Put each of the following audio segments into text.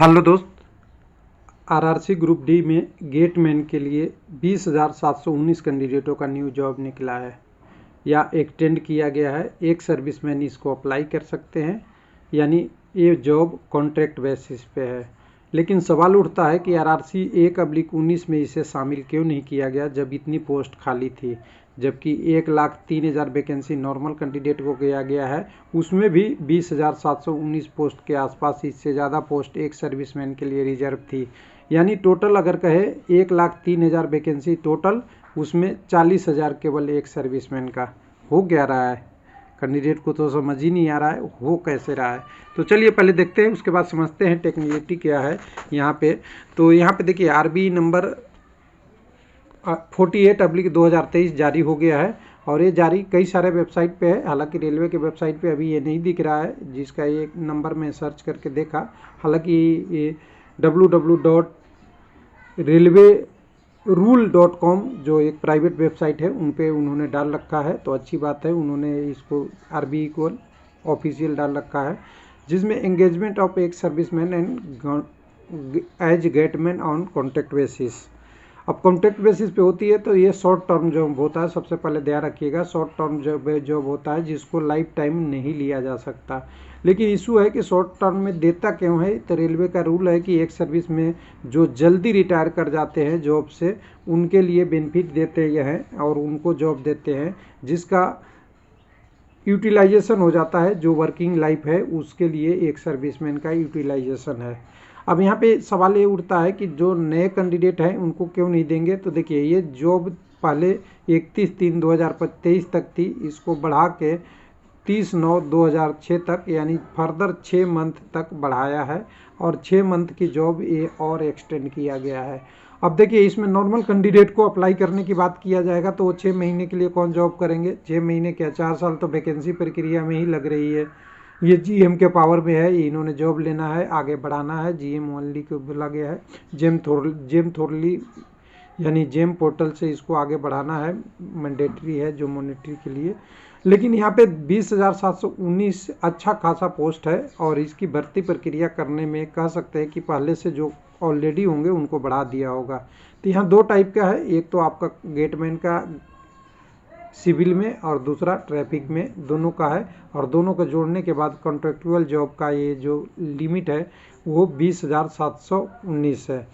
Hello दोस्त, RRC group D में gateman के लिए 20,719 कैंडिडेटों का न्यू जॉब निकला है या एक्सटेंड किया गया है। एक सर्विसमैन इसको अप्लाई कर सकते हैं, यानी ये जॉब कॉन्ट्रैक्ट बेसिस पे है। लेकिन सवाल उठता है कि आरआरसी 1/19 में इसे शामिल क्यों नहीं किया गया जब इतनी पोस्ट खाली थी, जबकि 1,03,000 वैकेंसी नॉर्मल कैंडिडेट को किया गया है। उसमें भी 20,719 पोस्ट के आसपास, इससे ज़्यादा पोस्ट एक सर्विसमैन के लिए रिजर्व थी। यानी टोटल अगर कहे 1,03,000 वैकेंसी टोटल, उसमें 40,000 केवल एक सर्विसमैन का हो गया रहा है। कैंडिडेट को तो समझ ही नहीं आ रहा है हो कैसे रहा है। तो चलिए पहले देखते हैं, उसके बाद समझते हैं टेक्निकलिटी क्या है यहाँ पे। तो यहाँ पे देखिए आरबी नंबर 48/2023 जारी हो गया है और ये जारी कई सारे वेबसाइट पे है। हालांकि रेलवे के वेबसाइट पे अभी ये नहीं दिख रहा है, जिसका ये नंबर में सर्च करके देखा। हालांकि ये www.railwayrule.com जो एक प्राइवेट वेबसाइट है उन पे उन्होंने डाल रखा है, तो अच्छी बात है। उन्होंने इसको आरबी को ऑफिशियल डाल रखा है, जिसमें एंगेजमेंट ऑफ एक serviceman and as gateman on contract basis. अब कॉन्ट्रैक्ट बेसिस पे होती है तो ये शॉर्ट टर्म जॉब होता है। सबसे पहले ध्यान रखिएगा, शॉर्ट टर्म जॉब होता है जिसको लाइफ टाइम नहीं लिया जा सकता। लेकिन इशू है कि शॉर्ट टर्म में देता क्यों है। तो रेलवे का रूल है कि एक सर्विस में जो जल्दी रिटायर कर जाते हैं जॉब से, उनके लिए बेनिफिट देते हैं और उनको जॉब देते हैं जिसका यूटिलाइजेशन हो जाता है। जो वर्किंग लाइफ है उसके लिए एक सर्विसमैन का यूटिलाइजेशन है। अब यहाँ पे सवाल ये उठता है कि जो नए कैंडिडेट हैं उनको क्यों नहीं देंगे। तो देखिए, ये जॉब पहले 31/3/2023 तक थी, इसको बढ़ा के 30/9/2006 तक, यानी फर्दर 6 मंथ तक बढ़ाया है और 6 मंथ की जॉब ये और एक्सटेंड किया गया है। अब देखिए, इसमें नॉर्मल कैंडिडेट को अप्लाई करने की बात किया जाएगा तो वो 6 महीने के लिए कौन जॉब करेंगे। 6 महीने क्या, 4 साल तो वैकेंसी प्रक्रिया में ही लग रही है। ये जीएम के पावर में है, इन्होंने जॉब लेना है, आगे बढ़ाना है। जीएम ओनली को बोला गया है, जेम थोरली यानी जेम पोर्टल से इसको आगे बढ़ाना है, मैंडेटरी है जो मॉनिटरी के लिए। लेकिन यहाँ पे 20,719 अच्छा खासा पोस्ट है और इसकी भर्ती प्रक्रिया करने में कह सकते हैं कि पहले से जो ऑलरेडी होंगे उनको बढ़ा दिया होगा। तो यहाँ 2 टाइप का है, एक तो आपका गेटमैन का सिविल में और दूसरा ट्रैफिक में, दोनों का है। और दोनों को जोड़ने के बाद कॉन्ट्रेक्चुअल जॉब का ये जो लिमिट है वो 20,719 है।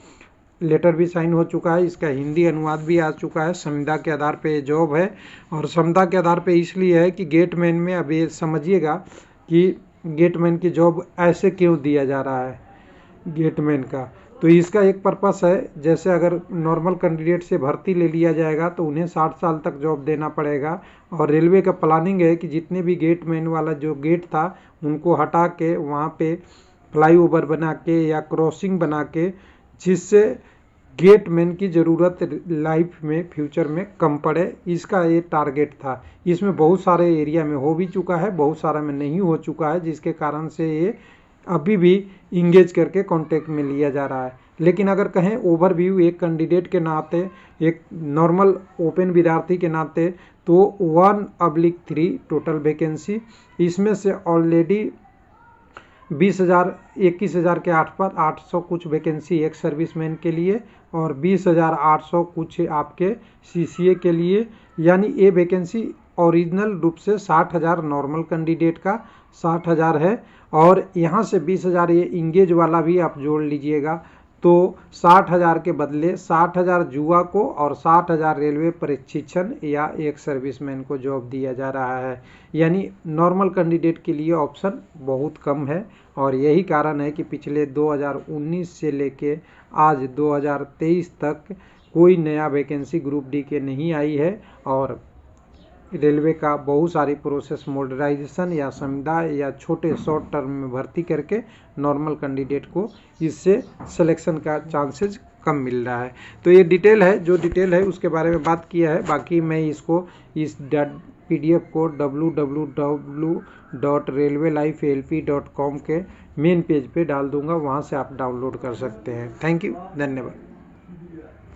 लेटर भी साइन हो चुका है, इसका हिंदी अनुवाद भी आ चुका है। संविदा के आधार पे ये जॉब है और संविदा के आधार पे इसलिए है कि गेटमैन में, अब ये समझिएगा कि गेटमैन की जॉब ऐसे क्यों दिया जा रहा है गेटमैन का। तो इसका एक पर्पस है, जैसे अगर नॉर्मल कैंडिडेट से भर्ती ले लिया जाएगा तो उन्हें 60 साल तक जॉब देना पड़ेगा। और रेलवे का प्लानिंग है कि जितने भी गेटमैन वाला जो गेट था उनको हटा के वहाँ पे फ्लाईओवर बना के या क्रॉसिंग बना के, जिससे गेटमैन की ज़रूरत लाइफ में फ्यूचर में कम पड़े, इसका ये टारगेट था। इसमें बहुत सारे एरिया में हो भी चुका है, बहुत सारा में नहीं हो चुका है, जिसके कारण से ये अभी भी इंगेज करके कांटेक्ट में लिया जा रहा है। लेकिन अगर कहें ओवरव्यू एक कैंडिडेट के नाते, एक नॉर्मल ओपन विद्यार्थी के नाते, तो 1/3 टोटल वैकेंसी, इसमें से ऑलरेडी 21,000 के आसपास 800 कुछ वैकेंसी एक सर्विसमैन के लिए और 20,800 कुछ आपके सीसीए के लिए। यानी ये वैकेंसी ओरिजिनल रूप से 60,000 नॉर्मल कैंडिडेट का 60,000 है और यहाँ से 20,000 ये इंगेज वाला भी आप जोड़ लीजिएगा, तो 60,000 के बदले 60,000 जुआ को और 60,000 रेलवे प्रशिक्षण या एक सर्विसमैन को जॉब दिया जा रहा है। यानी नॉर्मल कैंडिडेट के लिए ऑप्शन बहुत कम है और यही कारण है कि पिछले 2019 से लेके आज 2023 तक कोई नया वैकेंसी ग्रुप डी के नहीं आई है। और रेलवे का बहुत सारी प्रोसेस मॉडर्नाइजेशन या संविदा या छोटे शॉर्ट टर्म में भर्ती करके नॉर्मल कैंडिडेट को इससे सिलेक्शन का चांसेस कम मिल रहा है। तो ये डिटेल है, जो डिटेल है उसके बारे में बात किया है। बाकी मैं इसको इस PDF को www.railwaylifelp.com के मेन पेज पे डाल दूंगा, वहाँ से आप डाउनलोड कर सकते हैं। थैंक यू, धन्यवाद।